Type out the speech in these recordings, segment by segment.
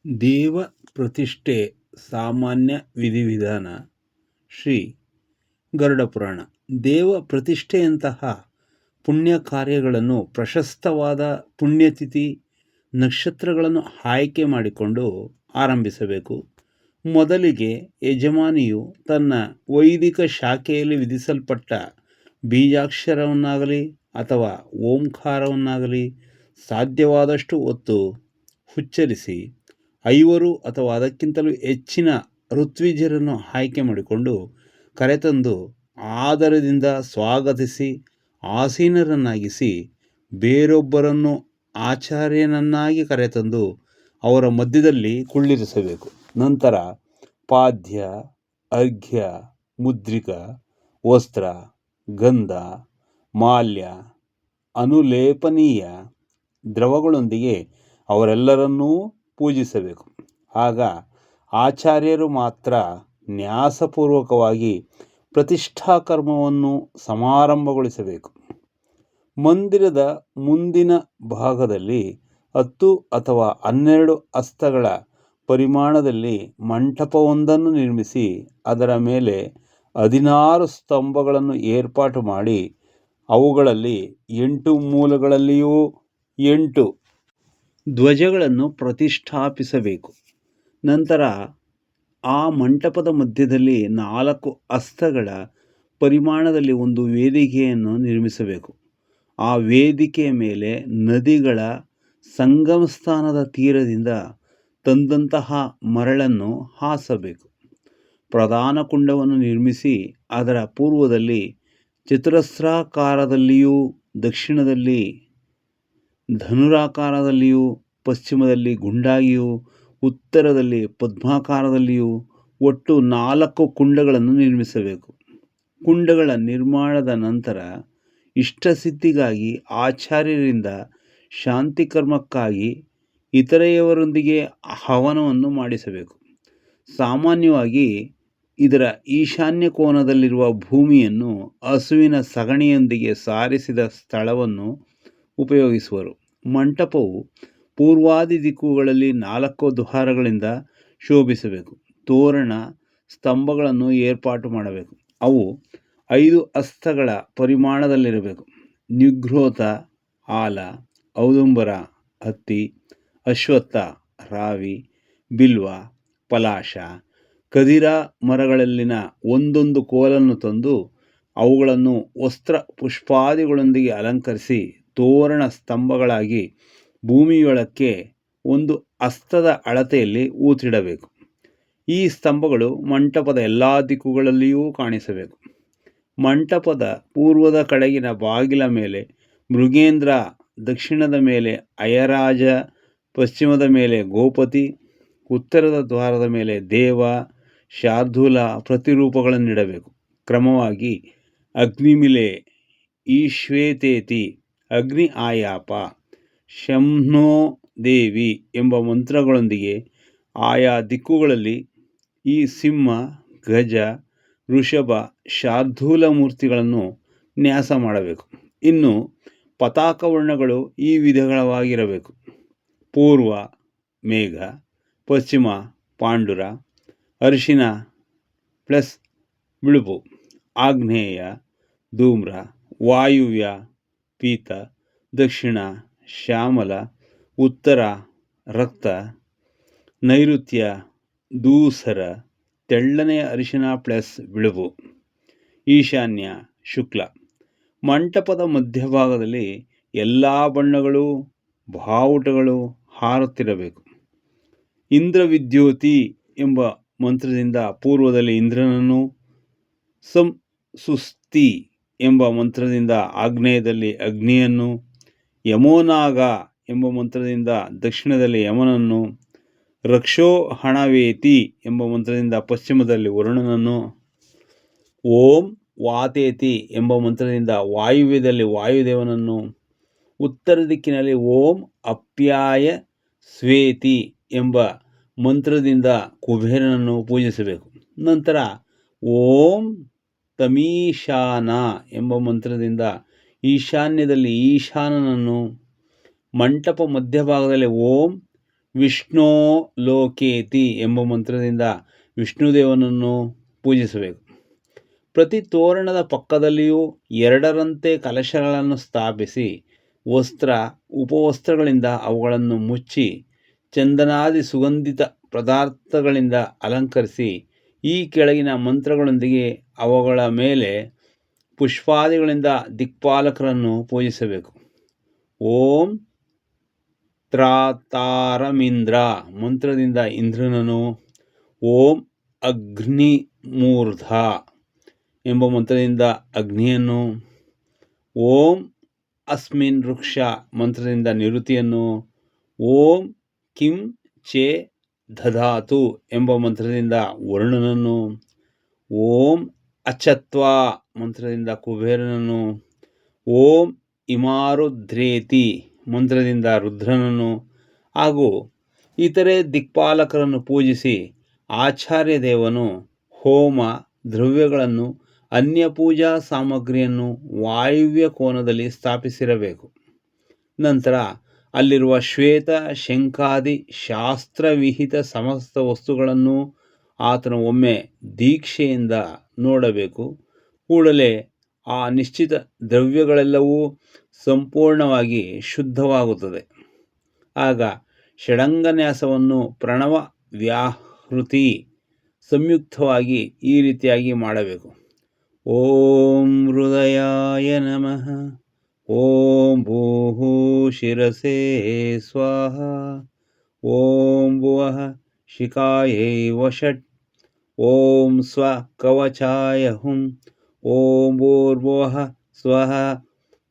ದೇವ ಪ್ರತಿಷ್ಠೆ ಸಾಮಾನ್ಯ ವಿಧಿವಿಧಾನ. ಶ್ರೀ ಗರುಡ ಪುರಾಣ. ದೇವ ಪ್ರತಿಷ್ಠೆಯಂತಹ ಪುಣ್ಯ ಕಾರ್ಯಗಳನ್ನು ಪ್ರಶಸ್ತವಾದ ಪುಣ್ಯತಿಥಿ ನಕ್ಷತ್ರಗಳನ್ನು ಆಯ್ಕೆ ಮಾಡಿಕೊಂಡು ಆರಂಭಿಸಬೇಕು. ಮೊದಲಿಗೆ ಯಜಮಾನಿಯು ತನ್ನ ವೈದಿಕ ಶಾಖೆಯಲ್ಲಿ ವಿಧಿಸಲ್ಪಟ್ಟ ಬೀಜಾಕ್ಷರವನ್ನಾಗಲಿ ಅಥವಾ ಓಂಕಾರವನ್ನಾಗಲಿ ಸಾಧ್ಯವಾದಷ್ಟು ಹೊತ್ತು ಉಚ್ಚರಿಸಿ 5 ಅಥವಾ ಅದಕ್ಕಿಂತಲೂ ಹೆಚ್ಚಿನ ಋತ್ವಿಜರನ್ನು ಆಯ್ಕೆ ಮಾಡಿಕೊಂಡು ಕರೆತಂದು ಆದರದಿಂದ ಸ್ವಾಗತಿಸಿ ಆಸೀನರನ್ನಾಗಿಸಿ ಬೇರೊಬ್ಬರನ್ನು ಆಚಾರ್ಯನನ್ನಾಗಿ ಕರೆತಂದು ಅವರ ಮಧ್ಯದಲ್ಲಿ ಕುಳ್ಳಿರಿಸಬೇಕು. ನಂತರ ಪಾದ್ಯ, ಅರ್ಘ್ಯ, ಮುದ್ರಿಕ, ವಸ್ತ್ರ, ಗಂಧ, ಮಾಲ್ಯ, ಅನುಲೇಪನೀಯ ದ್ರವಗಳೊಂದಿಗೆ ಅವರೆಲ್ಲರನ್ನೂ ಪೂಜಿಸಬೇಕು. ಆಗ ಆಚಾರ್ಯರು ಮಾತ್ರ ನ್ಯಾಸಪೂರ್ವಕವಾಗಿ ಪ್ರತಿಷ್ಠಾಕರ್ಮವನ್ನು ಸಮಾರಂಭಗೊಳಿಸಬೇಕು. ಮಂದಿರದ ಮುಂದಿನ ಭಾಗದಲ್ಲಿ 10 ಅಥವಾ 12 ಹಸ್ತಗಳ ಪರಿಮಾಣದಲ್ಲಿ ಮಂಟಪವೊಂದನ್ನು ನಿರ್ಮಿಸಿ ಅದರ ಮೇಲೆ 16 ಸ್ತಂಭಗಳನ್ನು ಏರ್ಪಾಟು ಮಾಡಿ ಅವುಗಳಲ್ಲಿ 8 ಮೂಲೆಗಳಲ್ಲಿಯೂ 8 ಧ್ವಜಗಳನ್ನು ಪ್ರತಿಷ್ಠಾಪಿಸಬೇಕು. ನಂತರ ಆ ಮಂಟಪದ ಮಧ್ಯದಲ್ಲಿ 4 ಹಸ್ತಗಳ ಪರಿಮಾಣದಲ್ಲಿ ಒಂದು ವೇದಿಕೆಯನ್ನು ನಿರ್ಮಿಸಬೇಕು. ಆ ವೇದಿಕೆಯ ಮೇಲೆ ನದಿಗಳ ಸಂಗಮ ಸ್ಥಾನದ ತೀರದಿಂದ ತಂದಂತಹ ಮರಳನ್ನು ಹಾಸಬೇಕು. ಪ್ರಧಾನ ಕುಂಡವನ್ನು ನಿರ್ಮಿಸಿ ಅದರ ಪೂರ್ವದಲ್ಲಿ ಚತುರಸ್ರಾಕಾರದಲ್ಲಿಯೂ ದಕ್ಷಿಣದಲ್ಲಿ ಧನುರಾಕಾರದಲ್ಲಿಯೂ ಪಶ್ಚಿಮದಲ್ಲಿ ಗುಂಡಾಗಿಯೂ ಉತ್ತರದಲ್ಲಿ ಪದ್ಮಾಕಾರದಲ್ಲಿಯೂ ಒಟ್ಟು 4 ಕುಂಡಗಳನ್ನು ನಿರ್ಮಿಸಬೇಕು. ಕುಂಡಗಳ ನಿರ್ಮಾಣದ ನಂತರ ಇಷ್ಟಸಿದ್ಧಿಗಾಗಿ ಆಚಾರ್ಯರಿಂದ ಶಾಂತಿಕರ್ಮಕ್ಕಾಗಿ ಇತರೆಯವರೊಂದಿಗೆ ಹವನವನ್ನು ಮಾಡಿಸಬೇಕು. ಸಾಮಾನ್ಯವಾಗಿ ಇದರ ಈಶಾನ್ಯ ಕೋನದಲ್ಲಿರುವ ಭೂಮಿಯನ್ನು ಹಸುವಿನ ಸಗಣಿಯೊಂದಿಗೆ ಸಾರಿಸಿದ ಸ್ಥಳವನ್ನು ಉಪಯೋಗಿಸುವರು. ಮಂಟಪವು ಪೂರ್ವಾದಿ ದಿಕ್ಕುಗಳಲ್ಲಿ 4 ದ್ವಾರಗಳಿಂದ ಶೋಭಿಸಬೇಕು. ತೋರಣ ಸ್ತಂಭಗಳನ್ನು ಏರ್ಪಾಟು ಮಾಡಬೇಕು. ಅವು 5 ಹಸ್ತಗಳ ಪರಿಮಾಣದಲ್ಲಿರಬೇಕು. ನಿಗ್ರೋಧ, ಆಲ, ಔದುಂಬರ, ಹತ್ತಿ, ಅಶ್ವತ್ಥ, ರಾವಿ, ಬಿಲ್ವ, ಪಲಾಶ, ಕದಿರ ಮರಗಳಲ್ಲಿನ ಒಂದೊಂದು ಕೋಲನ್ನು ತಂದು ಅವುಗಳನ್ನು ವಸ್ತ್ರ ಪುಷ್ಪಾದಿಗಳೊಂದಿಗೆ ಅಲಂಕರಿಸಿ ತೋರಣ ಸ್ತಂಭಗಳಾಗಿ ಭೂಮಿಯೊಳಕ್ಕೆ 1 ಹಸ್ತದ ಅಳತೆಯಲ್ಲಿ ಊತಿಡಬೇಕು. ಈ ಸ್ತಂಭಗಳು ಮಂಟಪದ ಎಲ್ಲ ದಿಕ್ಕುಗಳಲ್ಲಿಯೂ ಕಾಣಿಸಬೇಕು. ಮಂಟಪದ ಪೂರ್ವದ ಕಡೆಗಿನ ಬಾಗಿಲ ಮೇಲೆ ಮೃಗೇಂದ್ರ, ದಕ್ಷಿಣದ ಮೇಲೆ ಅಯರಾಜ, ಪಶ್ಚಿಮದ ಮೇಲೆ ಗೋಪತಿ, ಉತ್ತರದ ದ್ವಾರದ ಮೇಲೆ ದೇವ, ಶಾರ್ದೂಲ ಪ್ರತಿರೂಪಗಳನ್ನಿಡಬೇಕು. ಕ್ರಮವಾಗಿ ಅಗ್ನಿಮಿಲೆ, ಈಶ್ವೇತೇತಿ, ಅಗ್ನಿ ಆಯಾಪ, ಶಂಭೋ ದೇವಿ ಎಂಬ ಮಂತ್ರಗಳೊಂದಿಗೆ ಆಯಾ ದಿಕ್ಕುಗಳಲ್ಲಿ ಈ ಸಿಂಹ, ಗಜ, ಋಷಭ, ಶಾರ್ದೂಲ ಮೂರ್ತಿಗಳನ್ನು ನ್ಯಾಸ ಮಾಡಬೇಕು. ಇನ್ನು ಪತಾಕ ವರ್ಣಗಳು ಈ ವಿಧಗಳವಾಗಿರಬೇಕು. ಪೂರ್ವ ಮೇಘ, ಪಶ್ಚಿಮ ಪಾಂಡುರ, ಅರಿಶಿನ ಪ್ಲಸ್ ಬಿಳುಪು, ಆಗ್ನೇಯ ಧೂಮ್ರ, ವಾಯುವ್ಯ ಪೀತ, ದಕ್ಷಿಣ ಶ್ಯಾಮಲ, ಉತ್ತರ ರಕ್ತ, ನೈಋತ್ಯ ಧೂಸರ ತೆಳ್ಳನೆಯ ಅರಿಶಿನ ಪ್ಲಸ್ ಬಿಳುಪು, ಈಶಾನ್ಯ ಶುಕ್ಲ. ಮಂಟಪದ ಮಧ್ಯಭಾಗದಲ್ಲಿ ಎಲ್ಲ ಬಣ್ಣಗಳು ಬಾವುಟಗಳು ಹಾರುತ್ತಿರಬೇಕು. ಇಂದ್ರವಿದ್ಯೋತಿ ಎಂಬ ಮಂತ್ರದಿಂದ ಪೂರ್ವದಲ್ಲಿ ಇಂದ್ರನನ್ನು, ಸಂಸುಸ್ತಿ ಎಂಬ ಮಂತ್ರದಿಂದ ಆಗ್ನೇಯದಲ್ಲಿ ಅಗ್ನಿಯನ್ನು, ಯಮೋನಾಗ ಎಂಬ ಮಂತ್ರದಿಂದ ದಕ್ಷಿಣದಲ್ಲಿ ಯಮನನ್ನು, ರಕ್ಷೋಹಣವೇತಿ ಎಂಬ ಮಂತ್ರದಿಂದ ಪಶ್ಚಿಮದಲ್ಲಿ ವರುಣನನ್ನು, ಓಂ ವಾತೇತಿ ಎಂಬ ಮಂತ್ರದಿಂದ ವಾಯುವ್ಯದಲ್ಲಿ ವಾಯುದೇವನನ್ನು, ಉತ್ತರ ದಿಕ್ಕಿನಲ್ಲಿ ಓಂ ಅಪ್ಯಾಯ ಸ್ವೇತಿ ಎಂಬ ಮಂತ್ರದಿಂದ ಕುಬೇರನನ್ನು ಪೂಜಿಸಬೇಕು. ನಂತರ ಓಂ ತಮೀಶಾನ ಎಂಬ ಮಂತ್ರದಿಂದ ಈಶಾನ್ಯದಲ್ಲಿ ಈಶಾನನನ್ನು, ಮಂಟಪ ಮಧ್ಯಭಾಗದಲ್ಲಿ ಓಂ ವಿಷ್ಣೋ ಲೋಕೇತಿ ಎಂಬ ಮಂತ್ರದಿಂದ ವಿಷ್ಣುದೇವನನ್ನು ಪೂಜಿಸಬೇಕು. ಪ್ರತಿ ತೋರಣದ ಪಕ್ಕದಲ್ಲಿಯೂ ಎರಡರಂತೆ ಕಲಶಗಳನ್ನು ಸ್ಥಾಪಿಸಿ ವಸ್ತ್ರ ಉಪವಸ್ತ್ರಗಳಿಂದ ಅವುಗಳನ್ನು ಮುಚ್ಚಿ ಚಂದನಾದಿ ಸುಗಂಧಿತ ಪದಾರ್ಥಗಳಿಂದ ಅಲಂಕರಿಸಿ ಈ ಕೆಳಗಿನ ಮಂತ್ರಗಳೊಂದಿಗೆ ಅವುಗಳ ಮೇಲೆ ಪುಷ್ಪಾದಿಗಳಿಂದ ದಿಕ್ಪಾಲಕರನ್ನು ಪೂಜಿಸಬೇಕು. ಓಂ ತ್ರಾತಾರಮಿಂದ್ರ ಮಂತ್ರದಿಂದ ಇಂದ್ರನನ್ನು, ಓಂ ಅಗ್ನಿಮೂರ್ಧ ಎಂಬ ಮಂತ್ರದಿಂದ ಅಗ್ನಿಯನ್ನು, ಓಂ ಅಸ್ಮಿನ್ ವೃಕ್ಷ ಮಂತ್ರದಿಂದ ನಿರುತಿಯನ್ನು, ಓಂ ಕಿಂ ಚೇ ದಧಾತು ಎಂಬ ಮಂತ್ರದಿಂದ ವರುಣನನ್ನು, ಓಂ ಅಚತ್ವ ಮಂತ್ರದಿಂದ ಕುಬೇರನನ್ನು, ಓಂ ಇಮಾರುದ್ರೇತಿ ಮಂತ್ರದಿಂದ ರುದ್ರನನ್ನು ಹಾಗೂ ಇತರೆ ದಿಕ್ಪಾಲಕರನ್ನು ಪೂಜಿಸಿ ಆಚಾರ್ಯ ದೇವನು ಹೋಮ ದ್ರವ್ಯಗಳನ್ನು ಅನ್ಯ ಪೂಜಾ ಸಾಮಗ್ರಿಯನ್ನು ವಾಯುವ್ಯ ಕೋನದಲ್ಲಿ ಸ್ಥಾಪಿಸಿರಬೇಕು. ನಂತರ ಅಲ್ಲಿರುವ ಶ್ವೇತ ಶಂಖಾದಿ ಶಾಸ್ತ್ರವಿಹಿತ ಸಮಸ್ತ ವಸ್ತುಗಳನ್ನು ಆತನು ಒಮ್ಮೆ ದೀಕ್ಷೆಯಿಂದ ನೋಡಬೇಕು. ಕೂಡಲೇ ಆ ನಿಶ್ಚಿತ ದ್ರವ್ಯಗಳೆಲ್ಲವೂ ಸಂಪೂರ್ಣವಾಗಿ ಶುದ್ಧವಾಗುತ್ತದೆ. ಆಗ ಷಡಂಗನ್ಯಾಸವನ್ನು ಪ್ರಣವ ವ್ಯಾಹೃತಿ ಸಂಯುಕ್ತವಾಗಿ ಈ ರೀತಿಯಾಗಿ ಮಾಡಬೇಕು. ಓಂ ಹೃದಯಾಯ ನಮಃ, ಓಂ ಭೂಃ ಶಿರಸೇ ಸ್ವಾಹ, ಓಂ ಭುವಃ ಶಿಖಾಯೈ ವಷಟ್, ಓಂ ಸ್ವ ಕವಚಾಯ ಹುಂ, ಓಂ ಭೂರ್ಭುವಃ ಸ್ವಃ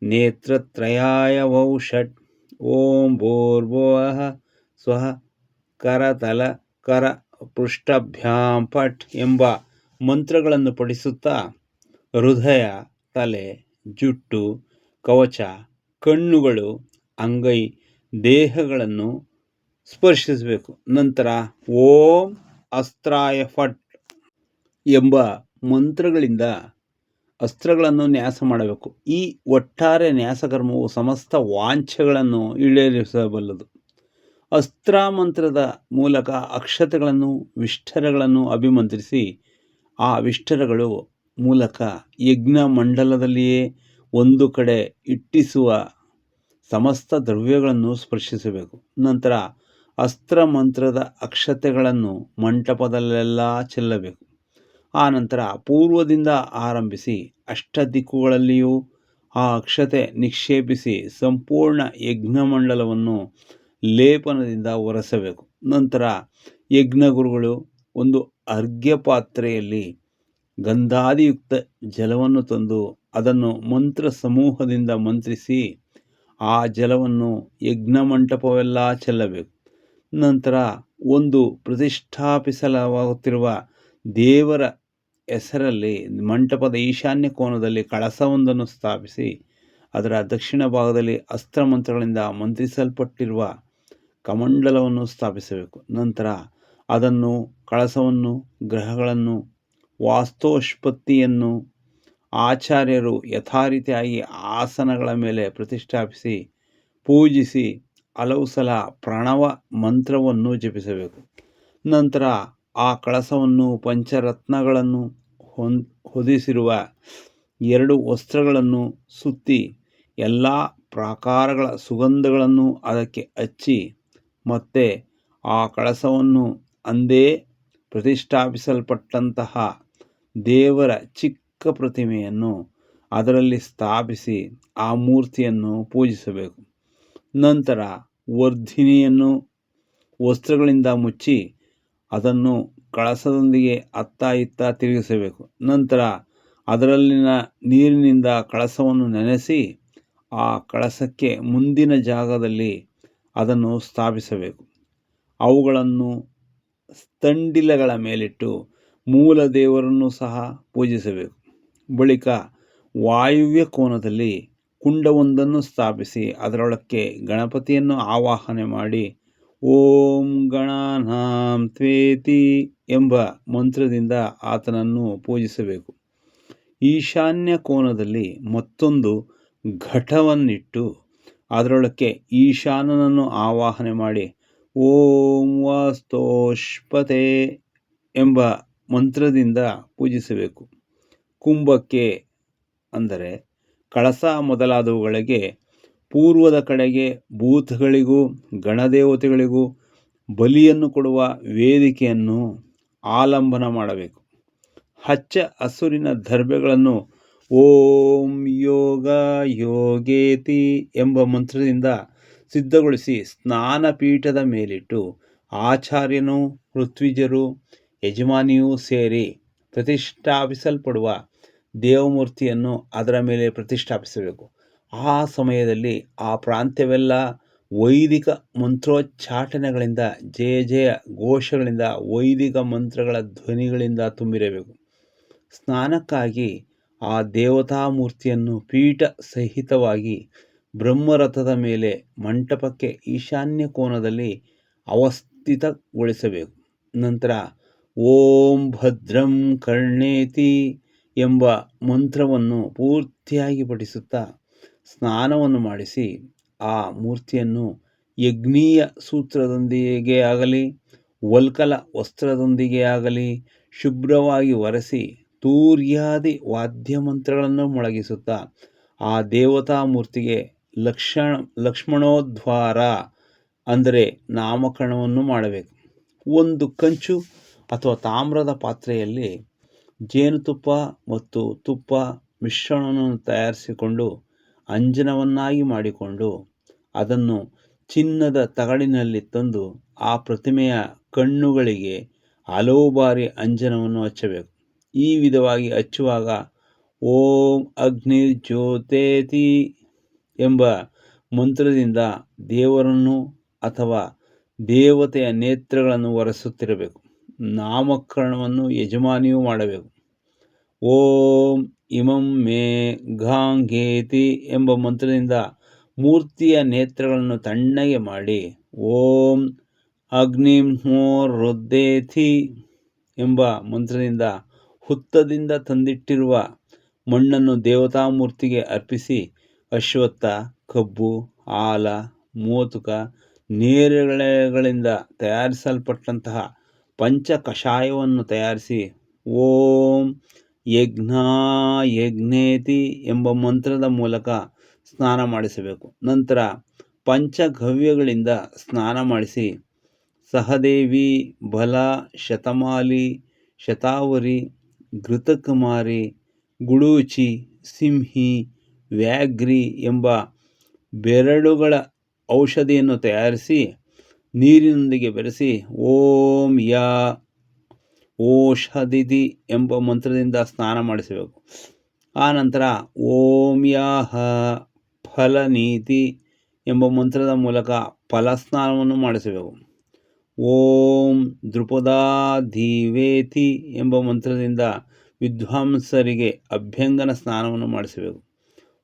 ನೇತ್ರತ್ರಯಾಯ ವೌಷಟ್, ಓಂ ಭೂರ್ಭುವಃ ಸ್ವಃ ಕರತಲ ಕರ ಪೃಷ್ಠಭ್ಯಾಂ ಪಠ್ ಎಂಬ ಮಂತ್ರಗಳನ್ನು ಪಠಿಸುತ್ತಾ ಹೃದಯ, ತಲೆ, ಜುಟ್ಟು, ಕವಚ, ಕಣ್ಣುಗಳು, ಅಂಗೈ, ದೇಹಗಳನ್ನು ಸ್ಪರ್ಶಿಸಬೇಕು. ನಂತರ ಓಂ ಅಸ್ತ್ರಾಯ ಫಟ್ ಎಂಬ ಮಂತ್ರಗಳಿಂದ ಅಸ್ತ್ರಗಳನ್ನು ನ್ಯಾಸ ಮಾಡಬೇಕು. ಈ ಒಟ್ಟಾರೆ ನ್ಯಾಸಕರ್ಮವು ಸಮಸ್ತ ವಾಂಛೆಗಳನ್ನು ಈಡೇರಿಸಬಲ್ಲದು. ಅಸ್ತ್ರ ಮಂತ್ರದ ಮೂಲಕ ಅಕ್ಷತೆಗಳನ್ನು ವಿಷ್ಠರಗಳನ್ನು ಅಭಿಮಂತ್ರಿಸಿ ಆ ವಿಷ್ಠರಗಳು ಮೂಲಕ ಯಜ್ಞ ಮಂಡಲದಲ್ಲಿಯೇ ಒಂದು ಕಡೆ ಇಟ್ಟಿಸುವ ಸಮಸ್ತ ದ್ರವ್ಯಗಳನ್ನು ಸ್ಪರ್ಶಿಸಬೇಕು. ನಂತರ ಅಸ್ತ್ರ ಮಂತ್ರದ ಅಕ್ಷತೆಗಳನ್ನು ಮಂಟಪದಲ್ಲೆಲ್ಲ ಚೆಲ್ಲಬೇಕು. ಆ ನಂತರ ಪೂರ್ವದಿಂದ ಆರಂಭಿಸಿ ಅಷ್ಟದಿಕ್ಕುಗಳಲ್ಲಿಯೂ ಆ ಅಕ್ಷತೆ ನಿಕ್ಷೇಪಿಸಿ ಸಂಪೂರ್ಣ ಯಜ್ಞಮಂಡಲವನ್ನು ಲೇಪನದಿಂದ ಒರೆಸಬೇಕು. ನಂತರ ಯಜ್ಞಗುರುಗಳು ಒಂದು ಅರ್ಘ್ಯ ಪಾತ್ರೆಯಲ್ಲಿ ಗಂಧಾದಿಯುಕ್ತ ಜಲವನ್ನು ತಂದು ಅದನ್ನು ಮಂತ್ರ ಸಮೂಹದಿಂದ ಮಂತ್ರಿಸಿ ಆ ಜಲವನ್ನು ಯಜ್ಞಮಂಟಪವೆಲ್ಲ ಚೆಲ್ಲಬೇಕು. ನಂತರ ಒಂದು ಪ್ರತಿಷ್ಠಾಪಿಸಲಾಗುತ್ತಿರುವ ದೇವರ ಹೆಸರಲ್ಲಿ ಮಂಟಪದ ಈಶಾನ್ಯ ಕೋನದಲ್ಲಿ ಕಳಸವೊಂದನ್ನು ಸ್ಥಾಪಿಸಿ ಅದರ ದಕ್ಷಿಣ ಭಾಗದಲ್ಲಿ ಅಸ್ತ್ರ ಮಂತ್ರಗಳಿಂದ ಮಂತ್ರಿಸಲ್ಪಟ್ಟಿರುವ ಕಮಂಡಲವನ್ನು ಸ್ಥಾಪಿಸಬೇಕು. ನಂತರ ಅದನ್ನು ಕಳಸವನ್ನು, ಗ್ರಹಗಳನ್ನು, ವಾಸ್ತೋಷ್ಪತ್ತಿಯನ್ನು ಆಚಾರ್ಯರು ಯಥಾರೀತಿಯಾಗಿ ಆಸನಗಳ ಮೇಲೆ ಪ್ರತಿಷ್ಠಾಪಿಸಿ ಪೂಜಿಸಿ ಹಲವು ಸಲ ಪ್ರಣವ ಮಂತ್ರವನ್ನು ಜಪಿಸಬೇಕು. ನಂತರ ಆ ಕಳಸವನ್ನು ಪಂಚರತ್ನಗಳನ್ನು ಹೊದಿಸಿರುವ 2 ವಸ್ತ್ರಗಳನ್ನು ಸುತ್ತಿ ಎಲ್ಲ ಪ್ರಕಾರಗಳ ಸುಗಂಧಗಳನ್ನು ಅದಕ್ಕೆ ಹಚ್ಚಿ ಮತ್ತೆ ಆ ಕಳಸವನ್ನು ಅಂದೇ ಪ್ರತಿಷ್ಠಾಪಿಸಲ್ಪಟ್ಟಂತಹ ದೇವರ ಚಿಕ್ಕ ಪ್ರತಿಮೆಯನ್ನು ಅದರಲ್ಲಿ ಸ್ಥಾಪಿಸಿ ಆ ಮೂರ್ತಿಯನ್ನು ಪೂಜಿಸಬೇಕು. ನಂತರ ವರ್ಧಿನಿಯನ್ನು ವಸ್ತ್ರಗಳಿಂದ ಮುಚ್ಚಿ ಅದನ್ನು ಕಳಸದೊಂದಿಗೆ ಅತ್ತ ಇತ್ತ ತಿರುಗಿಸಬೇಕು. ನಂತರ ಅದರಲ್ಲಿನ ನೀರಿನಿಂದ ಕಳಸವನ್ನು ನೆನೆಸಿ ಆ ಕಳಸಕ್ಕೆ ಮುಂದಿನ ಜಾಗದಲ್ಲಿ ಅದನ್ನು ಸ್ಥಾಪಿಸಬೇಕು. ಅವುಗಳನ್ನು ಸ್ತಂಡಿಲಗಳ ಮೇಲಿಟ್ಟು ಮೂಲ ದೇವರನ್ನು ಸಹ ಪೂಜಿಸಬೇಕು. ಬಳಿಕ ವಾಯುವ್ಯ ಕೋನದಲ್ಲಿ ಕುಂಡವೊಂದನ್ನು ಸ್ಥಾಪಿಸಿ ಅದರೊಳಕ್ಕೆ ಗಣಪತಿಯನ್ನು ಆವಾಹನೆ ಮಾಡಿ ಓಂ ಗಣಾನಾಂ ತ್ವೇತಿ ಎಂಬ ಮಂತ್ರದಿಂದ ಆತನನ್ನು ಪೂಜಿಸಬೇಕು. ಈಶಾನ್ಯ ಕೋನದಲ್ಲಿ ಮತ್ತೊಂದು ಘಟವನ್ನಿಟ್ಟು ಅದರೊಳಕ್ಕೆ ಈಶಾನನನ್ನು ಆವಾಹನೆ ಮಾಡಿ ಓಂ ವಾಸ್ತೋಷ್ಪತೆ ಎಂಬ ಮಂತ್ರದಿಂದ ಪೂಜಿಸಬೇಕು. ಕುಂಭಕ್ಕೆ ಅಂದರೆ ಕಳಸ ಮೊದಲಾದವುಗಳಿಗೆ ಪೂರ್ವದ ಕಡೆಗೆ ಭೂತಗಳಿಗೂ ಗಣದೇವತೆಗಳಿಗೂ ಬಲಿಯನ್ನು ಕೊಡುವ ವೇದಿಕೆಯನ್ನು ಆಲಂಬನ ಮಾಡಬೇಕು. ಹಚ್ಚ ಹಸುರಿನ ದರ್ಭೆಗಳನ್ನು ಓಂ ಯೋಗ ಯೋಗೇತಿ ಎಂಬ ಮಂತ್ರದಿಂದ ಸಿದ್ಧಗೊಳಿಸಿ ಸ್ನಾನಪೀಠದ ಮೇಲಿಟ್ಟು ಆಚಾರ್ಯನು, ಋತ್ವಿಜರು, ಯಜಮಾನಿಯೂ ಸೇರಿ ಪ್ರತಿಷ್ಠಾಪಿಸಲ್ಪಡುವ ದೇವಮೂರ್ತಿಯನ್ನು ಅದರ ಮೇಲೆ ಪ್ರತಿಷ್ಠಾಪಿಸಬೇಕು. ಆ ಸಮಯದಲ್ಲಿ ಆ ಪ್ರಾಂತ್ಯವೆಲ್ಲ ವೈದಿಕ ಮಂತ್ರೋಚ್ಚಾಟನೆಗಳಿಂದ, ಜಯ ಜಯ ಘೋಷಗಳಿಂದ, ವೈದಿಕ ಮಂತ್ರಗಳ ಧ್ವನಿಗಳಿಂದ ತುಂಬಿರಬೇಕು. ಸ್ನಾನಕ್ಕಾಗಿ ಆ ದೇವತಾಮೂರ್ತಿಯನ್ನು ಪೀಠ ಸಹಿತವಾಗಿ ಬ್ರಹ್ಮರಥದ ಮೇಲೆ ಮಂಟಪಕ್ಕೆ ಈಶಾನ್ಯ ಕೋನದಲ್ಲಿ ಅವಸ್ಥಿತಗೊಳಿಸಬೇಕು. ನಂತರ ಓಂ ಭದ್ರಂ ಕರ್ಣೇತಿ ಎಂಬ ಮಂತ್ರವನ್ನು ಪೂರ್ತಿಯಾಗಿ ಪಠಿಸುತ್ತಾ ಸ್ನಾನವನ್ನು ಮಾಡಿಸಿ ಆ ಮೂರ್ತಿಯನ್ನು ಯಜ್ಞೀಯ ಸೂತ್ರದೊಂದಿಗೆ ಆಗಲಿ ವಲ್ಕಲ ವಸ್ತ್ರದೊಂದಿಗೆ ಆಗಲಿ ಶುಭ್ರವಾಗಿ ಒರೆಸಿ ತೂರ್ಯಾದಿ ವಾದ್ಯಮಂತ್ರಗಳನ್ನು ಮೊಳಗಿಸುತ್ತಾ ಆ ದೇವತಾ ಮೂರ್ತಿಗೆ ಲಕ್ಷ್ಮಣೋದ್ವಾರ ಅಂದರೆ ನಾಮಕರಣವನ್ನು ಮಾಡಬೇಕು. ಒಂದು ಕಂಚು ಅಥವಾ ತಾಮ್ರದ ಪಾತ್ರೆಯಲ್ಲಿ ಜೇನುತುಪ್ಪ ಮತ್ತು ತುಪ್ಪ ಮಿಶ್ರಣವನ್ನು ತಯಾರಿಸಿಕೊಂಡು ಅಂಜನವನ್ನಾಗಿ ಮಾಡಿಕೊಂಡು ಅದನ್ನು ಚಿನ್ನದ ತಗಡಿನಲ್ಲಿ ತಂದು ಆ ಪ್ರತಿಮೆಯ ಕಣ್ಣುಗಳಿಗೆ ಹಲವು ಬಾರಿ ಅಂಜನವನ್ನು ಹಚ್ಚಬೇಕು. ಈ ವಿಧವಾಗಿ ಹಚ್ಚುವಾಗ ಓಂ ಅಗ್ನಿರ್ಜ್ಯೋತೇತಿ ಎಂಬ ಮಂತ್ರದಿಂದ ದೇವರನ್ನು ಅಥವಾ ದೇವತೆಯ ನೇತ್ರಗಳನ್ನು ಒರೆಸುತ್ತಿರಬೇಕು. ನಾಮಕರಣವನ್ನು ಯಜಮಾನಿಯೂ ಮಾಡಬೇಕು. ಓಂ ಇಮಂ ಮೇ ಘಾಂಗೇತಿ ಎಂಬ ಮಂತ್ರದಿಂದ ಮೂರ್ತಿಯ ನೇತ್ರಗಳನ್ನು ತಣ್ಣಗೆ ಮಾಡಿ ಓಂ ಅಗ್ನಿರ್ಹೋರುದ್ದೇತಿ ಎಂಬ ಮಂತ್ರದಿಂದ ಹುತ್ತದಿಂದ ತಂದಿಟ್ಟಿರುವ ಮಣ್ಣನ್ನು ದೇವತಾಮೂರ್ತಿಗೆ ಅರ್ಪಿಸಿ ಅಶ್ವತ್ಥ, ಕಬ್ಬು, ಆಲ, ಮೋತುಕ, ನೇರಳೆಗಳಿಂದ ತಯಾರಿಸಲ್ಪಟ್ಟಂತಹ ಪಂಚ ಕಷಾಯವನ್ನು ತಯಾರಿಸಿ ಓಂ ಯಜ್ಞೇತಿ ಎಂಬ ಮಂತ್ರದ ಮೂಲಕ ಸ್ನಾನ ಮಾಡಿಸಬೇಕು. ನಂತರ ಪಂಚಗವ್ಯಗಳಿಂದ ಸ್ನಾನ ಮಾಡಿಸಿ ಸಹದೇವಿ, ಬಲ, ಶತಮಾಲಿ, ಶತಾವರಿ, ಘೃತಕುಮಾರಿ, ಗುಳೂಚಿ, ಸಿಂಹಿ, ವ್ಯಾಘ್ರಿ ಎಂಬ ಬೆರಳುಗಳ ಔಷಧಿಯನ್ನು ತಯಾರಿಸಿ ನೀರಿನೊಂದಿಗೆ ಬೆರೆಸಿ ಓಂ ಯಾ ಓಷಧಿತಿ ಎಂಬ ಮಂತ್ರದಿಂದ ಸ್ನಾನ ಮಾಡಿಸಬೇಕು. ಆನಂತರ ಓಂ ಯಾಹ ಫಲನೀತಿ ಎಂಬ ಮಂತ್ರದ ಮೂಲಕ ಫಲಸ್ನಾನವನ್ನು ಮಾಡಿಸಬೇಕು. ಓಂ ದೃಪದಾಧಿವೇತಿ ಎಂಬ ಮಂತ್ರದಿಂದ ವಿದ್ವಾಂಸರಿಗೆ ಅಭ್ಯಂಗನ ಸ್ನಾನವನ್ನು ಮಾಡಿಸಬೇಕು.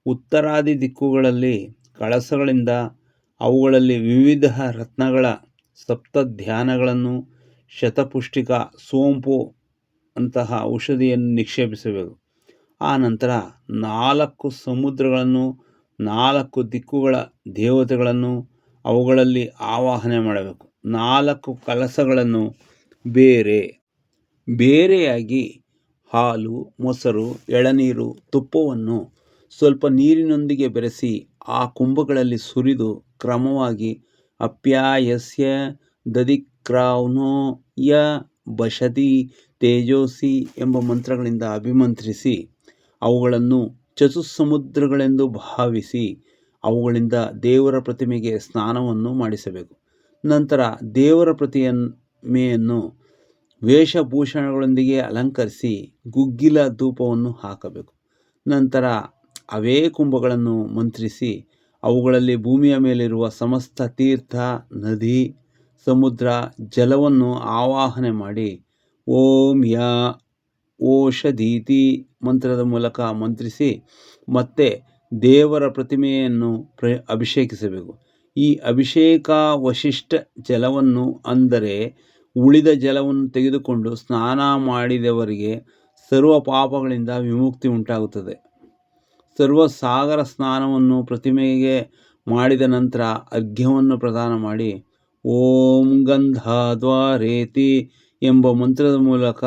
ಉತ್ತರಾದಿ ದಿಕ್ಕುಗಳಲ್ಲಿ ಕಳಸಗಳಿಂದ ಅವುಗಳಲ್ಲಿ ವಿವಿಧ ರತ್ನಗಳ ಸಪ್ತಧ್ಯಾನಗಳನ್ನು, ಶತಪುಷ್ಟಿಕ, ಸೋಂಪು ಅಂತಹ ಔಷಧಿಯನ್ನು ನಿಕ್ಷೇಪಿಸಬೇಕು. ಆ ನಂತರ 4 ಸಮುದ್ರಗಳನ್ನು, 4 ದಿಕ್ಕುಗಳ ದೇವತೆಗಳನ್ನು ಅವುಗಳಲ್ಲಿ ಆವಾಹನೆ ಮಾಡಬೇಕು. 4 ಕಲಸಗಳನ್ನು ಬೇರೆ ಬೇರೆಯಾಗಿ ಹಾಲು, ಮೊಸರು, ಎಳನೀರು, ತುಪ್ಪವನ್ನು ಸ್ವಲ್ಪ ನೀರಿನೊಂದಿಗೆ ಬೆರೆಸಿ ಆ ಕುಂಭಗಳಲ್ಲಿ ಸುರಿದು ಕ್ರಮವಾಗಿ ಅಪ್ಯಾಯಸ್ಯ ದಧಿಕ್ರಾವ್ನೋ ಯ ಬಶತಿ ತೇಜೋಸಿ ಎಂಬ ಮಂತ್ರಗಳಿಂದ ಅಭಿಮಂತ್ರಿಸಿ ಅವುಗಳನ್ನು ಚತುಸ್ಸಮುದ್ರಗಳೆಂದು ಭಾವಿಸಿ ಅವುಗಳಿಂದ ದೇವರ ಪ್ರತಿಮೆಗೆ ಸ್ನಾನವನ್ನು ಮಾಡಿಸಬೇಕು. ನಂತರ ದೇವರ ಪ್ರತಿಮೆಯನ್ನು ವೇಷಭೂಷಣಗಳೊಂದಿಗೆ ಅಲಂಕರಿಸಿ ಗುಗ್ಗಿಲ ಧೂಪವನ್ನು ಹಾಕಬೇಕು. ನಂತರ ಅವೇ ಕುಂಭಗಳನ್ನು ಮಂತ್ರಿಸಿ ಅವುಗಳಲ್ಲಿ ಭೂಮಿಯ ಮೇಲಿರುವ ಸಮಸ್ತ ತೀರ್ಥ, ನದಿ, ಸಮುದ್ರ, ಜಲವನ್ನು ಆವಾಹನೆ ಮಾಡಿ ಓಂ ಯಾ ಓಷಧೀತಿ ಮಂತ್ರದ ಮೂಲಕ ಮಂತ್ರಿಸಿ ಮತ್ತೆ ದೇವರ ಪ್ರತಿಮೆಯನ್ನು ಅಭಿಷೇಕಿಸಬೇಕು. ಈ ಅಭಿಷೇಕಾವಶಿಷ್ಟ ಜಲವನ್ನು ಅಂದರೆ ಉಳಿದ ಜಲವನ್ನು ತೆಗೆದುಕೊಂಡು ಸ್ನಾನ ಮಾಡಿದವರಿಗೆ ಸರ್ವ ಪಾಪಗಳಿಂದ ವಿಮುಕ್ತಿ ಉಂಟಾಗುತ್ತದೆ. ಸರ್ವಸಾಗರ ಸ್ನಾನವನ್ನು ಪ್ರತಿಮೆಗೆ ಮಾಡಿದ ನಂತರ ಅರ್ಘ್ಯವನ್ನು ಪ್ರದಾನ ಮಾಡಿ ಓಂ ಗಂಧಾದ್ವಾರೇತಿ ಎಂಬ ಮಂತ್ರದ ಮೂಲಕ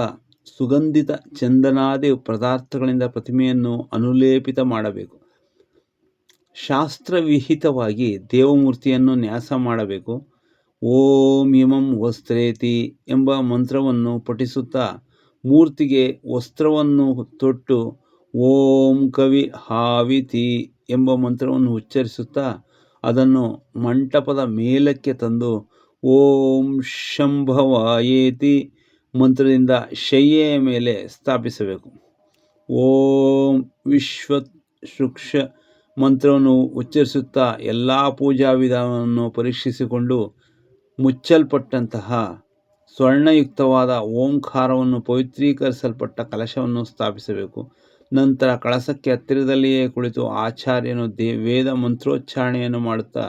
ಸುಗಂಧಿತ ಚಂದನಾದಿ ಪದಾರ್ಥಗಳಿಂದ ಪ್ರತಿಮೆಯನ್ನು ಅನುಲೇಪಿತ ಮಾಡಬೇಕು. ಶಾಸ್ತ್ರವಿಹಿತವಾಗಿ ದೇವಮೂರ್ತಿಯನ್ನು ನ್ಯಾಸ ಮಾಡಬೇಕು. ಓಂ ಇಮಂ ವಸ್ತ್ರೇತಿ ಎಂಬ ಮಂತ್ರವನ್ನು ಪಠಿಸುತ್ತಾ ಮೂರ್ತಿಗೆ ವಸ್ತ್ರವನ್ನು ತೊಟ್ಟು ಓಂ ಕವಿ ಹಾವಿತಿ ಎಂಬ ಮಂತ್ರವನ್ನು ಉಚ್ಚರಿಸುತ್ತಾ ಅದನ್ನು ಮಂಟಪದ ಮೇಲಕ್ಕೆ ತಂದು ಓಂ ಶಂಭವಾಯೇತಿ ಮಂತ್ರದಿಂದ ಶಯ್ಯೆಯ ಮೇಲೆ ಸ್ಥಾಪಿಸಬೇಕು. ಓಂ ವಿಶ್ವಶೃಕ್ಷ ಮಂತ್ರವನ್ನು ಉಚ್ಚರಿಸುತ್ತಾ ಎಲ್ಲ ಪೂಜಾ ವಿಧಾನವನ್ನು ಪರೀಕ್ಷಿಸಿಕೊಂಡು ಮುಚ್ಚಲ್ಪಟ್ಟಂತಹ ಸ್ವರ್ಣಯುಕ್ತವಾದ ಓಂಕಾರವನ್ನು ಪವಿತ್ರೀಕರಿಸಲ್ಪಟ್ಟ ಕಲಶವನ್ನು ಸ್ಥಾಪಿಸಬೇಕು. ನಂತರ ಕಳಸಕ್ಕೆ ಹತ್ತಿರದಲ್ಲಿಯೇ ಕುಳಿತು ಆಚಾರ್ಯನು ವೇದ ಮಂತ್ರೋಚ್ಚಾರಣೆಯನ್ನು ಮಾಡುತ್ತಾ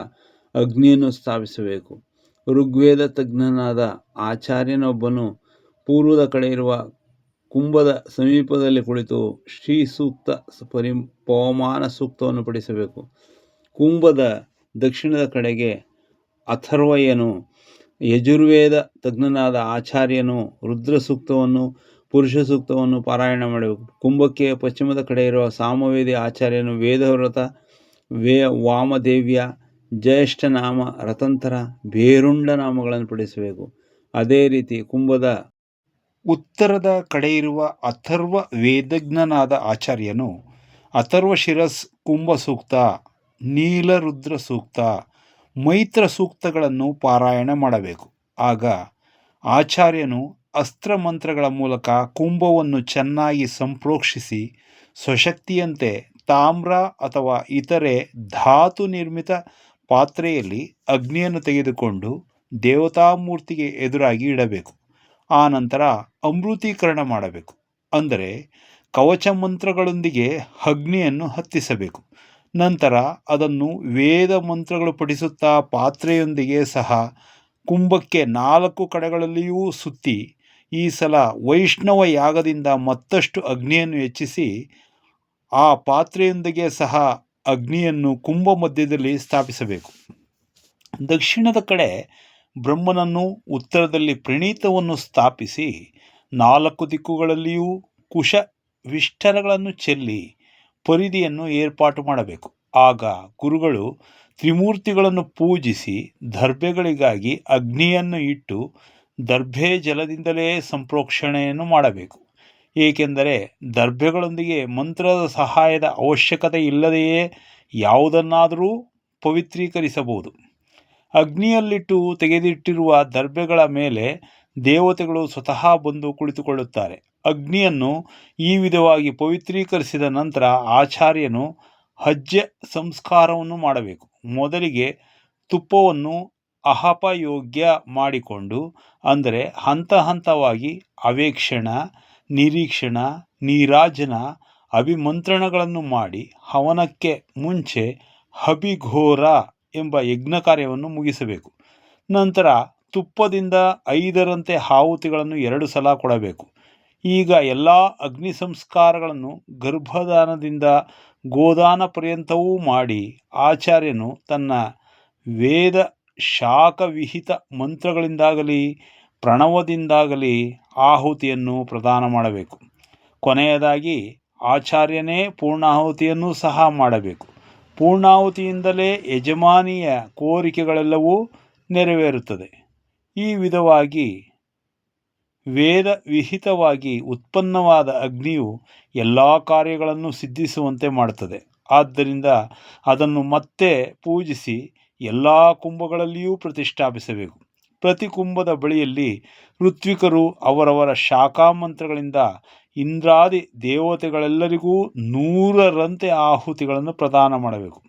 ಅಗ್ನಿಯನ್ನು ಸ್ಥಾಪಿಸಬೇಕು. ಋಗ್ವೇದ ತಜ್ಞನಾದ ಆಚಾರ್ಯನೊಬ್ಬನು ಪೂರ್ವದ ಕಡೆ ಇರುವ ಕುಂಭದ ಸಮೀಪದಲ್ಲಿ ಕುಳಿತು ಶ್ರೀ ಸೂಕ್ತ ಪವಮಾನ ಸೂಕ್ತವನ್ನು ಪಠಿಸಬೇಕು. ಕುಂಭದ ದಕ್ಷಿಣದ ಕಡೆಗೆ ಅಥರ್ವಯ್ಯನು, ಯಜುರ್ವೇದ ತಜ್ಞನಾದ ಆಚಾರ್ಯನು ರುದ್ರ ಸೂಕ್ತವನ್ನು ಪುರುಷ ಸೂಕ್ತವನ್ನು ಪಾರಾಯಣ ಮಾಡಬೇಕು. ಕುಂಭಕ್ಕೆ ಪಶ್ಚಿಮದ ಕಡೆ ಇರುವ ಸಾಮವೇದಿ ಆಚಾರ್ಯನು ವೇದವ್ರತ, ವಾಮದೇವ್ಯ, ಜ್ಯೇಷ್ಠನಾಮ, ರತಂತರ, ಬೇರುಂಡ ನಾಮಗಳನ್ನು ಪಠಿಸಬೇಕು. ಅದೇ ರೀತಿ ಕುಂಭದ ಉತ್ತರದ ಕಡೆ ಇರುವ ಅಥರ್ವ ವೇದಜ್ಞನಾದ ಆಚಾರ್ಯನು ಅಥರ್ವ ಶಿರಸ್ ಕುಂಭ ಸೂಕ್ತ, ನೀಲರುದ್ರ ಸೂಕ್ತ, ಮೈತ್ರ ಸೂಕ್ತಗಳನ್ನು ಪಾರಾಯಣ ಮಾಡಬೇಕು. ಆಗ ಆಚಾರ್ಯನು ಅಸ್ತ್ರ ಮಂತ್ರಗಳ ಮೂಲಕ ಕುಂಭವನ್ನು ಚೆನ್ನಾಗಿ ಸಂಪ್ರೋಕ್ಷಿಸಿ ಸ್ವಶಕ್ತಿಯಂತೆ ತಾಮ್ರ ಅಥವಾ ಇತರೆ ಧಾತು ನಿರ್ಮಿತ ಪಾತ್ರೆಯಲ್ಲಿ ಅಗ್ನಿಯನ್ನು ತೆಗೆದುಕೊಂಡು ದೇವತಾಮೂರ್ತಿಗೆ ಎದುರಾಗಿ ಇಡಬೇಕು. ಆ ನಂತರ ಅಮೃತೀಕರಣ ಮಾಡಬೇಕು. ಅಂದರೆ ಕವಚ ಮಂತ್ರಗಳೊಂದಿಗೆ ಅಗ್ನಿಯನ್ನು ಹತ್ತಿಸಬೇಕು. ನಂತರ ಅದನ್ನು ವೇದ ಮಂತ್ರಗಳು ಪಠಿಸುತ್ತಾ ಪಾತ್ರೆಯೊಂದಿಗೆ ಸಹ ಕುಂಭಕ್ಕೆ 4 ಕಡೆಗಳಲ್ಲಿಯೂ ಸುತ್ತಿ ಈ ಸಲ ವೈಷ್ಣವ ಯಾಗದಿಂದ ಮತ್ತಷ್ಟು ಅಗ್ನಿಯನ್ನು ಹೆಚ್ಚಿಸಿ ಆ ಪಾತ್ರೆಯೊಂದಿಗೆ ಸಹ ಅಗ್ನಿಯನ್ನು ಕುಂಭ ಮಧ್ಯದಲ್ಲಿ ಸ್ಥಾಪಿಸಬೇಕು. ದಕ್ಷಿಣದ ಕಡೆ ಬ್ರಹ್ಮನನ್ನು, ಉತ್ತರದಲ್ಲಿ ಪ್ರಣೀತವನ್ನು ಸ್ಥಾಪಿಸಿ 4 ದಿಕ್ಕುಗಳಲ್ಲಿಯೂ ಕುಶ ವಿಷ್ಟರಗಳನ್ನು ಚೆಲ್ಲಿ ಪರಿಧಿಯನ್ನು ಏರ್ಪಾಟು ಮಾಡಬೇಕು. ಆಗ ಗುರುಗಳು ತ್ರಿಮೂರ್ತಿಗಳನ್ನು ಪೂಜಿಸಿ ದರ್ಭೆಗಳಿಗಾಗಿ ಅಗ್ನಿಯನ್ನು ಇಟ್ಟು ದರ್ಭೆ ಜಲದಿಂದಲೇ ಸಂಪ್ರೋಕ್ಷಣೆಯನ್ನು ಮಾಡಬೇಕು. ಏಕೆಂದರೆ ದರ್ಭೆಗಳೊಂದಿಗೆ ಮಂತ್ರದ ಸಹಾಯದ ಅವಶ್ಯಕತೆ ಇಲ್ಲದೆಯೇ ಯಾವುದನ್ನಾದರೂ ಪವಿತ್ರೀಕರಿಸಬಹುದು. ಅಗ್ನಿಯಲ್ಲಿಟ್ಟು ತೆಗೆದಿಟ್ಟಿರುವ ದರ್ಭೆಗಳ ಮೇಲೆ ದೇವತೆಗಳು ಸ್ವತಃ ಬಂದು ಕುಳಿತುಕೊಳ್ಳುತ್ತಾರೆ. ಅಗ್ನಿಯನ್ನು ಈ ವಿಧವಾಗಿ ಪವಿತ್ರೀಕರಿಸಿದ ನಂತರ ಆಚಾರ್ಯನು ಹಜ್ಯ ಸಂಸ್ಕಾರವನ್ನು ಮಾಡಬೇಕು. ಮೊದಲಿಗೆ ತುಪ್ಪವನ್ನು ಅಹಪಯೋಗ್ಯ ಮಾಡಿಕೊಂಡು, ಅಂದರೆ ಹಂತ ಹಂತವಾಗಿ ಅವೇಕ್ಷಣ, ನಿರೀಕ್ಷಣ, ನೀರಾಜನ, ಅಭಿಮಂತ್ರಣಗಳನ್ನು ಮಾಡಿ ಹವನಕ್ಕೆ ಮುಂಚೆ ಅಭಿಘೋರ ಎಂಬ ಯಜ್ಞ ಕಾರ್ಯವನ್ನು ಮುಗಿಸಬೇಕು. ನಂತರ ತುಪ್ಪದಿಂದ 5ರಂತೆ ಆಹುತಿಗಳನ್ನು 2 ಸಲ ಕೊಡಬೇಕು. ಈಗ ಎಲ್ಲ ಅಗ್ನಿ ಸಂಸ್ಕಾರಗಳನ್ನು ಗರ್ಭದಾನದಿಂದ ಗೋದಾನ ಪರ್ಯಂತವೂ ಮಾಡಿ ಆಚಾರ್ಯನು ತನ್ನ ವೇದ ಶಾಖವಿಹಿತ ಮಂತ್ರಗಳಿಂದಾಗಲಿ ಪ್ರಣವದಿಂದಾಗಲಿ ಆಹುತಿಯನ್ನು ಪ್ರದಾನ ಮಾಡಬೇಕು. ಕೊನೆಯದಾಗಿ ಆಚಾರ್ಯನೇ ಪೂರ್ಣಾಹುತಿಯನ್ನು ಸಹ ಮಾಡಬೇಕು. ಪೂರ್ಣಾಹುತಿಯಿಂದಲೇ ಯಜಮಾನಿಯ ಕೋರಿಕೆಗಳೆಲ್ಲವೂ ನೆರವೇರುತ್ತದೆ. ಈ ವಿಧವಾಗಿ ವೇದ ವಿಹಿತವಾಗಿ ಉತ್ಪನ್ನವಾದ ಅಗ್ನಿಯು ಎಲ್ಲ ಕಾರ್ಯಗಳನ್ನು ಸಿದ್ಧಿಸುವಂತೆ ಮಾಡುತ್ತದೆ. ಆದ್ದರಿಂದ ಅದನ್ನು ಮತ್ತೆ ಪೂಜಿಸಿ ಎಲ್ಲ ಕುಂಭಗಳಲ್ಲಿಯೂ ಪ್ರತಿಷ್ಠಾಪಿಸಬೇಕು. ಪ್ರತಿ ಕುಂಭದ ಬಳಿಯಲ್ಲಿ ಋತ್ವಿಕರು ಅವರವರ ಶಾಖಾಮಂತ್ರಗಳಿಂದ ಇಂದ್ರಾದಿ ದೇವತೆಗಳೆಲ್ಲರಿಗೂ 100ರಂತೆ ಆಹುತಿಗಳನ್ನು ಪ್ರದಾನ ಮಾಡಬೇಕು.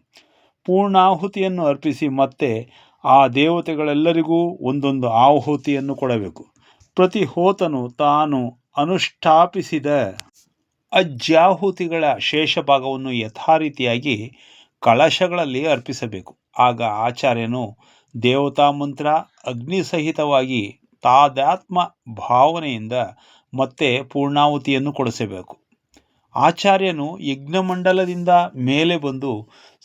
ಪೂರ್ಣಾಹುತಿಯನ್ನು ಅರ್ಪಿಸಿ ಮತ್ತೆ ಆ ದೇವತೆಗಳೆಲ್ಲರಿಗೂ ಒಂದೊಂದು ಆಹುತಿಯನ್ನು ಕೊಡಬೇಕು. ಪ್ರತಿ ಹೋತನು ತಾನು ಅನುಷ್ಠಾಪಿಸಿದ ಅಜ್ಯಾಹುತಿಗಳ ಶೇಷ ಭಾಗವನ್ನು ಯಥಾರೀತಿಯಾಗಿ ಕಳಶಗಳಲ್ಲಿ ಅರ್ಪಿಸಬೇಕು. ಆಗ ಆಚಾರ್ಯನು ದೇವತಾ ಮಂತ್ರ ಅಗ್ನಿ ಸಹಿತವಾಗಿ ತಾದಾತ್ಮ ಭಾವನೆಯಿಂದ ಮತ್ತೆ ಪೂರ್ಣಾಹುತಿಯನ್ನು ಕೊಡಿಸಬೇಕು. ಆಚಾರ್ಯನು ಯಜ್ಞಮಂಡಲದಿಂದ ಮೇಲೆ ಬಂದು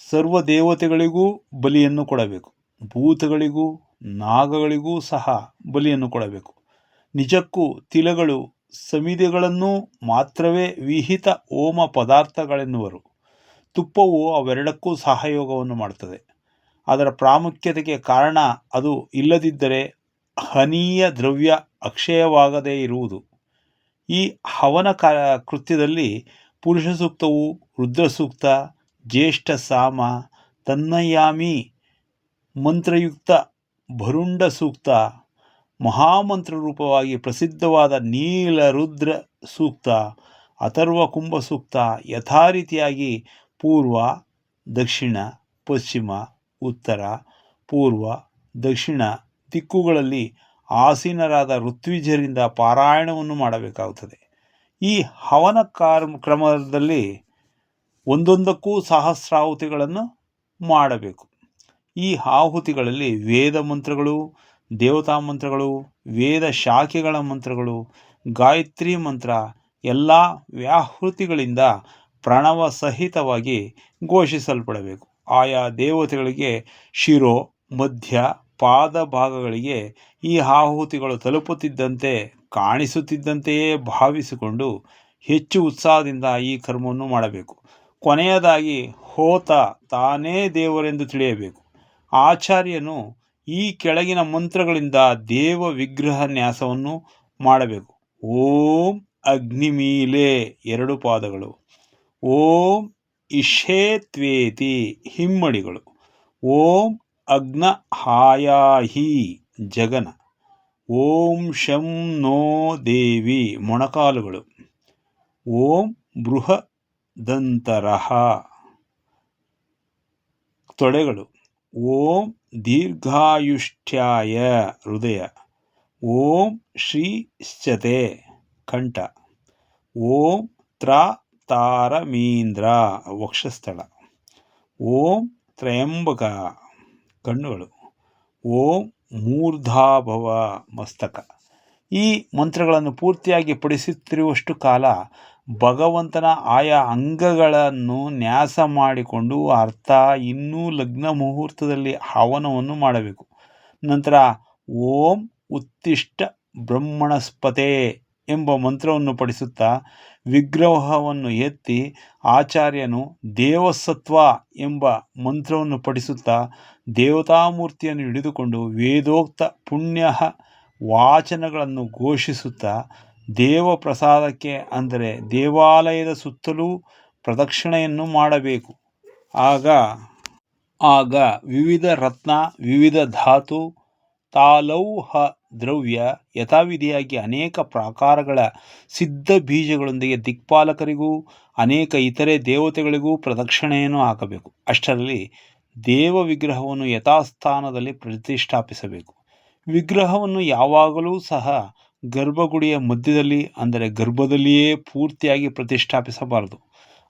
ಸರ್ವ ದೇವತೆಗಳಿಗೂ ಬಲಿಯನ್ನು ಕೊಡಬೇಕು. ಭೂತಗಳಿಗೂ ನಾಗಗಳಿಗೂ ಸಹ ಬಲಿಯನ್ನು ಕೊಡಬೇಕು. ನಿಜಕ್ಕೂ ತಿಲಗಳು ಸಮಿಧೆಗಳನ್ನು ಮಾತ್ರವೇ ವಿಹಿತ ಹೋಮ ಪದಾರ್ಥಗಳೆನ್ನುವರು. ತುಪ್ಪವು ಅವೆರಡಕ್ಕೂ ಸಹಯೋಗವನ್ನು ಮಾಡುತ್ತದೆ. ಅದರ ಪ್ರಾಮುಖ್ಯತೆಗೆ ಕಾರಣ ಅದು ಇಲ್ಲದಿದ್ದರೆ ಹನೀಯ ದ್ರವ್ಯ ಅಕ್ಷಯವಾಗದೇ ಇರುವುದು. ಈ ಹವನ ಕೃತ್ಯದಲ್ಲಿ ಪುರುಷ ಸೂಕ್ತವು, ರುದ್ರ ಸೂಕ್ತ, ಜ್ಯೇಷ್ಠ ಸಾಮ, ತನ್ನಯಾಮಿ ಮಂತ್ರಯುಕ್ತ ಭರುಂಡ ಸೂಕ್ತ, ಮಹಾಮಂತ್ರ ರೂಪವಾಗಿ ಪ್ರಸಿದ್ಧವಾದ ನೀಲ ರುದ್ರ ಸೂಕ್ತ, ಅಥರ್ವ ಕುಂಭ ಸೂಕ್ತ ಯಥಾರೀತಿಯಾಗಿ ಪೂರ್ವ, ದಕ್ಷಿಣ, ಪಶ್ಚಿಮ, ಉತ್ತರ, ಪೂರ್ವ, ದಕ್ಷಿಣ ದಿಕ್ಕುಗಳಲ್ಲಿ ಆಸೀನರಾದ ಋತ್ವಿಜರಿಂದ ಪಾರಾಯಣವನ್ನು ಮಾಡಬೇಕಾಗುತ್ತದೆ. ಈ ಹವನ ಕ್ರಮದಲ್ಲಿ ಒಂದೊಂದಕ್ಕೂ ಸಹಸ್ರಾಹುತಿಗಳನ್ನು ಮಾಡಬೇಕು. ಈ ಆಹುತಿಗಳಲ್ಲಿ ವೇದ ಮಂತ್ರಗಳು, ದೇವತಾ ಮಂತ್ರಗಳು, ವೇದ ಶಾಖೆಗಳ ಮಂತ್ರಗಳು, ಗಾಯತ್ರಿ ಮಂತ್ರ ಎಲ್ಲ ವ್ಯಾಹೃತಿಗಳಿಂದ ಪ್ರಣವ ಸಹಿತವಾಗಿ ಘೋಷಿಸಲ್ಪಡಬೇಕು. ಆಯಾ ದೇವತೆಗಳಿಗೆ ಶಿರೋ, ಮಧ್ಯ, ಪಾದ ಭಾಗಗಳಿಗೆ ಈ ಆಹುತಿಗಳು ತಲುಪುತ್ತಿದ್ದಂತೆ ಕಾಣಿಸುತ್ತಿದ್ದಂತೆಯೇ ಭಾವಿಸಿಕೊಂಡು ಹೆಚ್ಚು ಉತ್ಸಾಹದಿಂದ ಈ ಕರ್ಮವನ್ನು ಮಾಡಬೇಕು. ಕೊನೆಯದಾಗಿ ಹೋತ ತಾನೇ ದೇವರೆಂದು ತಿಳಿಯಬೇಕು. ಆಚಾರ್ಯನು ಈ ಕೆಳಗಿನ ಮಂತ್ರಗಳಿಂದ ದೇವ ವಿಗ್ರಹ ನ್ಯಾಸವನ್ನು ಮಾಡಬೇಕು. ಓಂ ಅಗ್ನಿಮೀಲೆ 2 ಪಾದಗಳು, ಓಂ ಇಷೇತ್ವೇತಿ ಹಿಮ್ಮಡಿಗಳು, ಓಂ ಅಗ್ನಹಾಯಾಹಿ ಜಗನ, ಓಂ ಶಂ ನೋ ದೇವಿ ಮೊಣಕಾಲುಗಳು, ಓಂ ಬೃಹದಂತರಃ ತೊಡೆಗಳು, ಓಂ ದೀರ್ಘಾಯುಷ್ಟ್ಯಾಯ ಹೃದಯ, ಓಂ ಶ್ರೀಶ್ಚತೆ ಕಂಠ, ಓಂ ತ್ರತಾರಮೀಂದ್ರ ವಕ್ಷಸ್ಥಳ, ಓಂ ತ್ರಯಂಬಕ ಕಣ್ಣುಗಳು, ಓಂ ಮೂರ್ಧಾಭವ ಮಸ್ತಕ. ಈ ಮಂತ್ರಗಳನ್ನು ಪೂರ್ತಿಯಾಗಿ ಪಡಿಸುತ್ತಿರುವಷ್ಟು ಕಾಲ ಭಗವಂತನ ಆಯಾ ಅಂಗಗಳನ್ನು ನ್ಯಾಸ ಮಾಡಿಕೊಂಡು ಅರ್ಥ ಇನ್ನೂ ಲಗ್ನ ಮುಹೂರ್ತದಲ್ಲಿ ಹವನವನ್ನು ಮಾಡಬೇಕು. ನಂತರ ಓಂ ಉತ್ತಿಷ್ಠ ಬ್ರಹ್ಮಣಸ್ಪತೆ ಎಂಬ ಮಂತ್ರವನ್ನು ಪಡಿಸುತ್ತಾ ವಿಗ್ರಹವನ್ನು ಎತ್ತಿ ಆಚಾರ್ಯನು ದೇವಸತ್ವ ಎಂಬ ಮಂತ್ರವನ್ನು ಪಡಿಸುತ್ತಾ ದೇವತಾಮೂರ್ತಿಯನ್ನು ಹಿಡಿದುಕೊಂಡು ವೇದೋಕ್ತ ಪುಣ್ಯ ವಾಚನಗಳನ್ನು ಘೋಷಿಸುತ್ತಾ ದೇವ ಪ್ರಸಾದಕ್ಕೆ ಅಂದರೆ ದೇವಾಲಯದ ಸುತ್ತಲೂ ಪ್ರದಕ್ಷಿಣೆಯನ್ನು ಮಾಡಬೇಕು. ಆಗ ವಿವಿಧ ರತ್ನ, ವಿವಿಧ ಧಾತು, ತಾಲೌಹ ದ್ರವ್ಯ ಯಥಾವಿಧಿಯಾಗಿ ಅನೇಕ ಪ್ರಕಾರಗಳ ಸಿದ್ಧ ಬೀಜಗಳೊಂದಿಗೆ ದಿಕ್ಪಾಲಕರಿಗೂ ಅನೇಕ ಇತರೆ ದೇವತೆಗಳಿಗೂ ಪ್ರದಕ್ಷಿಣೆಯನ್ನು ಹಾಕಬೇಕು. ಅಷ್ಟರಲ್ಲಿ ದೇವ ವಿಗ್ರಹವನ್ನು ಯಥಾಸ್ಥಾನದಲ್ಲಿ ಪ್ರತಿಷ್ಠಾಪಿಸಬೇಕು. ವಿಗ್ರಹವನ್ನು ಯಾವಾಗಲೂ ಸಹ ಗರ್ಭಗುಡಿಯ ಮಧ್ಯದಲ್ಲಿ ಅಂದರೆ ಗರ್ಭದಲ್ಲಿಯೇ ಪೂರ್ತಿಯಾಗಿ ಪ್ರತಿಷ್ಠಾಪಿಸಬಾರದು.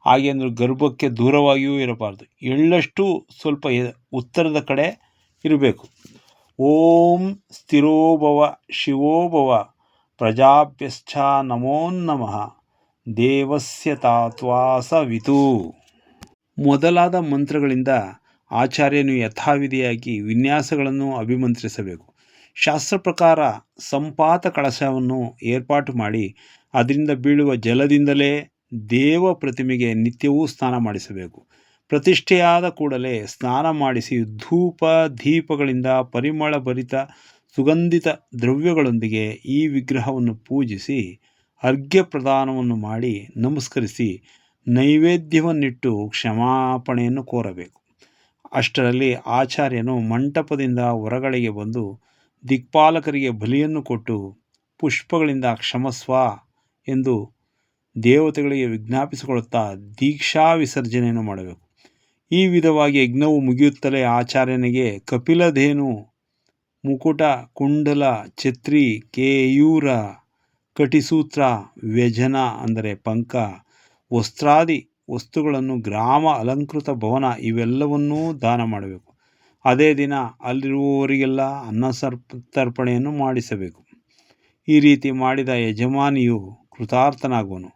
ಹಾಗೆಂದರೆ ಗರ್ಭಕ್ಕೆ ದೂರವಾಗಿಯೂ ಇರಬಾರದು. ಎಳ್ಳಷ್ಟು ಸ್ವಲ್ಪ ಉತ್ತರದ ಕಡೆ ಇರಬೇಕು. ಓಂ ಸ್ಥಿರೋಭವ ಶಿವೋಭವ ಪ್ರಜಾಭ್ಯಶ್ಚ ನಮೋನ್ನಮಃ ದೇವಸ್ಯ ತಾತ್ವಾಸವಿತು ಮೊದಲಾದ ಮಂತ್ರಗಳಿಂದ ಆಚಾರ್ಯನು ಯಥಾವಿಧಿಯಾಗಿ ವಿನ್ಯಾಸಗಳನ್ನು ಅಭಿಮಂತ್ರಿಸಬೇಕು. ಶಾಸ್ತ್ರ ಪ್ರಕಾರ ಸಂಪಾತ ಕಳಶವನ್ನು ಏರ್ಪಾಟು ಮಾಡಿ ಅದರಿಂದ ಬೀಳುವ ಜಲದಿಂದಲೇ ದೇವ ಪ್ರತಿಮೆಗೆ ನಿತ್ಯವೂ ಸ್ನಾನ ಮಾಡಿಸಬೇಕು. ಪ್ರತಿಷ್ಠೆಯಾದ ಕೂಡಲೇ ಸ್ನಾನ ಮಾಡಿಸಿ ಧೂಪ ದೀಪಗಳಿಂದ ಪರಿಮಳ ಭರಿತ ಸುಗಂಧಿತ ದ್ರವ್ಯಗಳೊಂದಿಗೆ ಈ ವಿಗ್ರಹವನ್ನು ಪೂಜಿಸಿ ಅರ್ಘ್ಯ ಪ್ರದಾನವನ್ನು ಮಾಡಿ ನಮಸ್ಕರಿಸಿ ನೈವೇದ್ಯವನ್ನಿಟ್ಟು ಕ್ಷಮಾಪಣೆಯನ್ನು ಕೋರಬೇಕು. ಅಷ್ಟರಲ್ಲಿ ಆಚಾರ್ಯನು ಮಂಟಪದಿಂದ ಹೊರಗಡೆಗೆ ಬಂದು ದಿಕ್ಪಾಲಕರಿಗೆ ಬಲಿಯನ್ನು ಕೊಟ್ಟು ಪುಷ್ಪಗಳಿಂದ ಕ್ಷಮಸ್ವ ಎಂದು ದೇವತೆಗಳಿಗೆ ವಿಜ್ಞಾಪಿಸಿಕೊಳ್ಳುತ್ತಾ ದೀಕ್ಷಾ ವಿಸರ್ಜನೆಯನ್ನು ಮಾಡಬೇಕು. ಈ ವಿಧವಾಗಿ ಯಜ್ಞವು ಮುಗಿಯುತ್ತಲೇ ಆಚಾರ್ಯನಿಗೆ ಕಪಿಲಧೇನು, ಮುಕುಟ, ಕುಂಡಲ, ಛತ್ರಿ, ಕೇಯೂರ, ಕಟಿಸೂತ್ರ, ವ್ಯಜನ ಅಂದರೆ ಪಂಕ, ವಸ್ತ್ರಾದಿ ವಸ್ತುಗಳನ್ನು, ಗ್ರಾಮ ಅಲಂಕೃತ ಭವನ ಇವೆಲ್ಲವನ್ನೂ ದಾನ ಮಾಡಬೇಕು. ಅದೇ ದಿನ ಅಲ್ಲಿರುವವರಿಗೆಲ್ಲ ಅನ್ನಸಂತರ್ಪಣೆಯನ್ನು ಮಾಡಿಸಬೇಕು. ಈ ರೀತಿ ಮಾಡಿದ ಯಜಮಾನಿಯು ಕೃತಾರ್ಥನಾಗುವನು.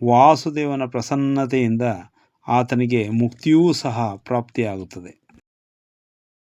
ವಾಸುದೇವನ ಪ್ರಸನ್ನತೆಯಿಂದ ಆತನಿಗೆ ಮುಕ್ತಿಯೂ ಸಹ ಪ್ರಾಪ್ತಿಯಾಗುತ್ತದೆ.